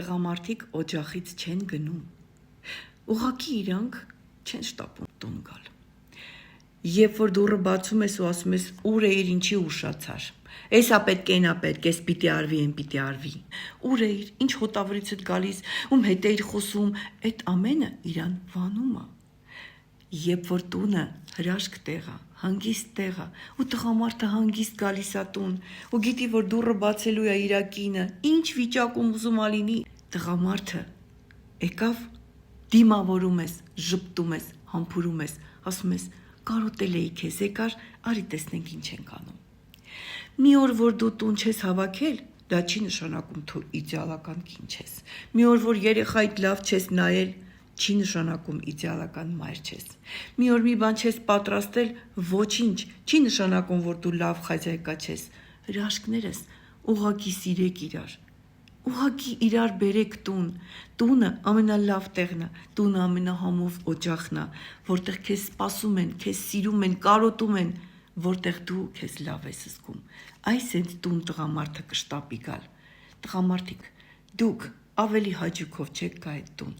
տղամարդիկ օջախից չեն գնում։ Ուղղակի իրանք չեն շտապում տուն գալ։ Երբ որ դուռը բացում ես ու ասում ես ուր էիր, ինչի ուշացար։ Էսա պետք է, նա պետք է, էս պիտի արվի, են պիտի արվի։ Ուր էիր, ինչ հոտավորից եք գալիս, ում հետ էիր խոսում, այդ ամենը իրան վանում է։ Երբ որ տունը հրաշք տեղ է, հանգիստ տեղ է, ու տղամարդը հանգիստ գալիս է տուն, ու գիտի, որ դուռը բացելու է իր կինը, ինչ վիճակում ուզում ա լինի, տղամարդը եկավ, դիմավորում ես, ժպտում ես, համբուրում ես, ասում ես կարոտել էի քեզ, եկար, արի տեսնենք ինչ ենք անում։ Մի օր որ դու տուն չես հավաքել, դա չի նշանակում դու իդեալական կին չես։ Մի օր որ երեխայիդ լավ չես նայել, չի նշանակում իդեալական մայր չես։ Մի օր մի բան չես պատրաստել, ոչինչ, չի նշանակում որ դու լավ խազայկա չես։ Հրաշքներս ուղղակի սիրեք իրար։ Ուղղակի իրար բերեք տուն։ Տունը ամենալավ տեղն է, տունը ամենահամով օջախն է, որտեղ քեզ սպասում են, քեզ սիրում են, կարոտում են, որտեղ դու քեզ լավ ես զգում։ Այս այդ տուն տղամարդը կշտապի գալ։ Տղամարդիկ, դուք ավելի հաճույքով չեք գա այդ տուն։